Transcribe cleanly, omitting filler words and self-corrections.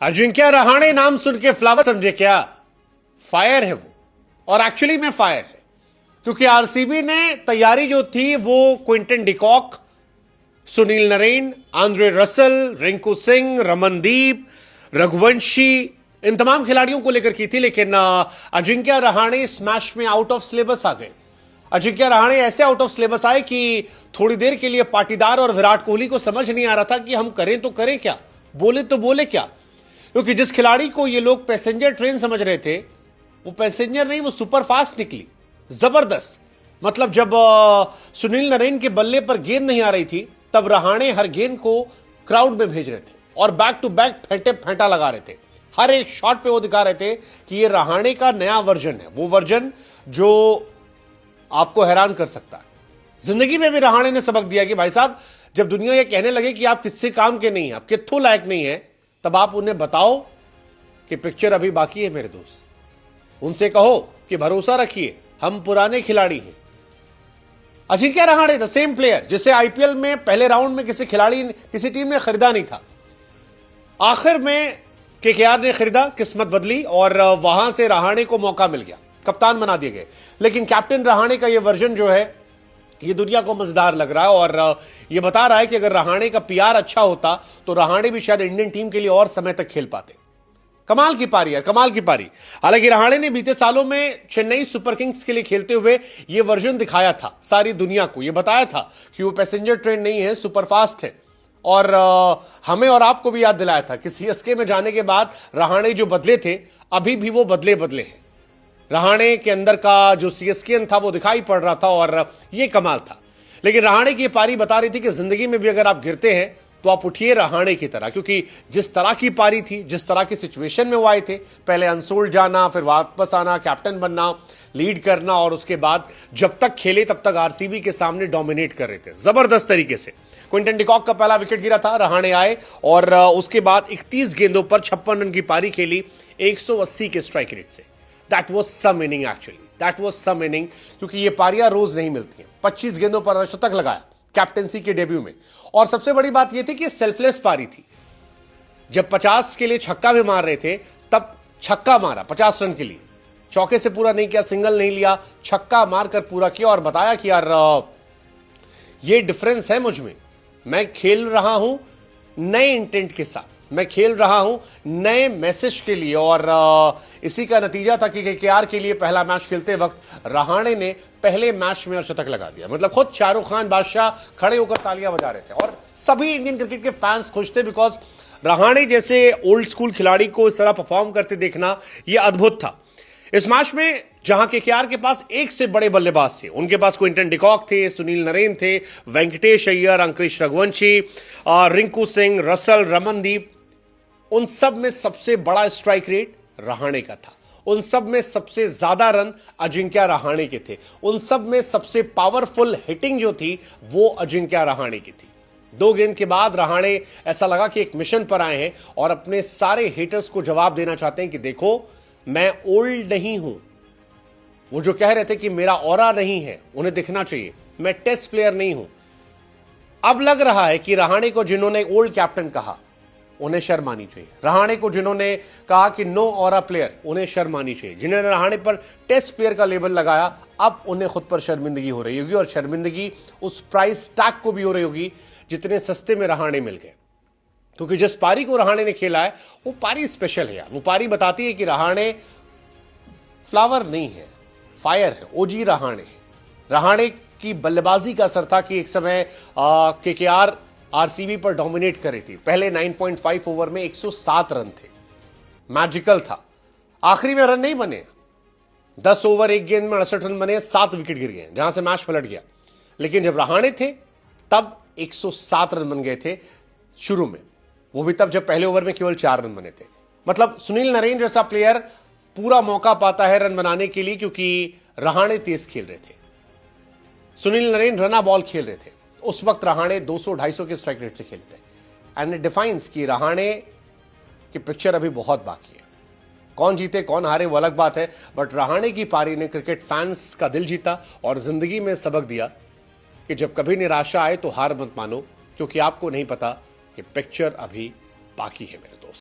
अजिंक्य रहाणे नाम सुन के फ्लावर समझे क्या? फायर है वो, और एक्चुअली में फायर है, क्योंकि आरसीबी ने तैयारी जो थी वो Quinton de Kock, Sunil Narine, Andre Russell, Rinku Singh, Ramandeep, Raghuvanshi, इन तमाम खिलाड़ियों को लेकर की थी। लेकिन अजिंक्य रहाणे स्मैश में आउट ऑफ सिलेबस आ गए। अजिंक्य रहाणे ऐसे आउट ऑफ सिलेबस आए कि थोड़ी देर के लिए पाटीदार और विराट कोहली को समझ नहीं आ रहा था कि हम करें तो करें क्या, बोले तो बोले क्या। क्योंकि जिस खिलाड़ी को ये लोग पैसेंजर ट्रेन समझ रहे थे, वो पैसेंजर नहीं, वो सुपर फास्ट निकली, जबरदस्त। मतलब जब सुनील नरेन के बल्ले पर गेंद नहीं आ रही थी, तब रहाणे हर गेंद को क्राउड में भेज रहे थे और बैक टू बैक फेंटे फेंटा लगा रहे थे। हर एक शॉट पे वो दिखा रहे थे कि ये रहाणे का नया वर्जन है, वो वर्जन जो आपको हैरान कर सकता है। जिंदगी में भी रहाणे ने सबक दिया कि भाई साहब, जब दुनिया ये कहने लगे कि आप किससे काम के नहीं हैं, आप कित्थू लायक नहीं है, तब आप उन्हें बताओ कि पिक्चर अभी बाकी है मेरे दोस्त। उनसे कहो कि भरोसा रखिए, हम पुराने खिलाड़ी हैं। Ajinkya Rahane the same player जिसे आईपीएल में पहले राउंड में किसी खिलाड़ी, किसी टीम ने खरीदा नहीं था, आखिर में केकेआर ने खरीदा, किस्मत बदली और वहां से रहाणे को मौका मिल गया, कप्तान बना दिए गए। लेकिन कैप्टन रहाणे का यह वर्जन जो है, ये दुनिया को मजेदार लग रहा है और ये बता रहा है कि अगर रहाणे का पीआर अच्छा होता तो रहाणे भी शायद इंडियन टीम के लिए और समय तक खेल पाते। कमाल की पारी है, कमाल की पारी। हालांकि रहाणे ने बीते सालों में चेन्नई सुपर किंग्स के लिए खेलते हुए यह वर्जन दिखाया था सारी दुनिया को, यह बताया था कि वो पैसेंजर ट्रेन नहीं है, सुपर फास्ट है। और हमें और आपको भी याद दिलाया था कि सीएसके में जाने के बाद रहाणे जो बदले थे, अभी भी वो बदले बदले हैं। रहाणे के अंदर का जो सीएसकेन था वो दिखाई पड़ रहा था और ये कमाल था। लेकिन रहाणे की पारी बता रही थी कि जिंदगी में भी अगर आप गिरते हैं तो आप उठिए रहाणे की तरह, क्योंकि जिस तरह की पारी थी, जिस तरह की सिचुएशन में वो आए थे, पहले अनसोल्ड जाना, फिर वापस आना, कैप्टन बनना, लीड करना, और उसके बाद जब तक खेले तब तक आरसीबी के सामने डोमिनेट कर रहे थे जबरदस्त तरीके से। क्विंटन डिकॉक का पहला विकेट गिरा था, रहाणे आए और उसके बाद 31 गेंदों पर 56 रन की पारी खेली 180 के स्ट्राइक रेट से। That was some inning, actually that was some inning, क्योंकि ये पारियां रोज नहीं मिलती हैं। 25 गेंदों पर अर्धशतक लगाया कैप्टेंसी के डेब्यू में, और सबसे बड़ी बात यह थी कि सेल्फलेस पारी थी। जब 50 के लिए छक्का भी मार रहे थे, तब छक्का मारा 50 रन के लिए, चौके से पूरा नहीं किया, सिंगल नहीं लिया, छक्का मारकर पूरा किया और बताया कि यार ये डिफरेंस है मुझ में, मैं खेल रहा हूं नए इंटेंट के साथ, मैं खेल रहा हूं नए मैसेज के लिए। और इसी का नतीजा था कि केकेआर के लिए पहला मैच खेलते वक्त रहाणे ने पहले मैच में अर्धशतक लगा दिया। मतलब खुद शाहरुख खान बादशाह खड़े होकर तालियां बजा रहे थे और सभी इंडियन क्रिकेट के फैंस खुश थे, बिकॉज रहाणे जैसे ओल्ड स्कूल खिलाड़ी को इस तरह परफॉर्म करते देखना यह अद्भुत था। इस मैच में जहां केकेआर के पास एक से बड़े बल्लेबाज थे, उनके पास क्विंटन डिकॉक थे, सुनील नरेन थे, वेंकटेश अय्यर, अंकुरिश रघुवंशी, रिंकू सिंह, रसल, रमनदीप, उन सब में सबसे बड़ा स्ट्राइक रेट रहाणे का था। उन सब में सबसे ज्यादा रन अजिंक्य रहाणे के थे। उन सब में सबसे पावरफुल हिटिंग जो थी वो अजिंक्य रहाणे की थी। 2 गेंद के बाद रहाणे ऐसा लगा कि एक मिशन पर आए हैं और अपने सारे हेटर्स को जवाब देना चाहते हैं कि देखो, मैं ओल्ड नहीं हूं। वो जो कह रहे थे कि मेरा ऑरा नहीं है, उन्हें दिखना चाहिए, मैं टेस्ट प्लेयर नहीं हूं। अब लग रहा है कि रहाणे को जिन्होंने ओल्ड कैप्टन कहा, उन्हें शर्म आनी चाहिए। रहाणे को जिन्होंने कहा कि नो ऑरा प्लेयर, उन्हें शर्म आनी चाहिए। जिन्होंने रहाणे पर टेस्ट प्लेयर का लेबल लगाया, अब उन्हें खुद पर शर्मिंदगी हो रही होगी, और शर्मिंदगी उस प्राइस टैग को भी हो रही होगी जितने सस्ते में रहाणे मिल गए। क्योंकि जिस पारी को रहाणे ने खेला है वो पारी स्पेशल है यार। वो पारी बताती है कि रहाणे फ्लावर नहीं है, फायर है, ओजी रहाणे है। रहाणे की बल्लेबाजी का असर था कि एक समय केकेआर आरसीबी पर डोमिनेट कर रही थी। पहले 9.5 ओवर में 107 रन थे, मैजिकल था। आखिरी में रन नहीं बने, 10 ओवर 1 गेंद में 68 रन बने, 7 विकेट गिर गए, जहां से मैच पलट गया। लेकिन जब रहाणे थे तब 107 रन बन गए थे शुरू में, वो भी तब जब पहले ओवर में केवल 4 रन बने थे। मतलब सुनील नरेन जैसा प्लेयर पूरा मौका पाता है रन बनाने के लिए, क्योंकि रहाणे तेज खेल रहे थे। सुनील नरेन रना बॉल खेल रहे थे। उस वक्त रहाणे 200-250 के स्ट्राइक रेट से खेलते हैं। एंड इट डिफाइंस कि रहाणे की पिक्चर अभी बहुत बाकी है। कौन जीते कौन हारे वो अलग बात है, बट रहाणे की पारी ने क्रिकेट फैंस का दिल जीता और जिंदगी में सबक दिया कि जब कभी निराशा आए तो हार मत मानो, क्योंकि आपको नहीं पता कि पिक्चर अभी बाकी है मेरे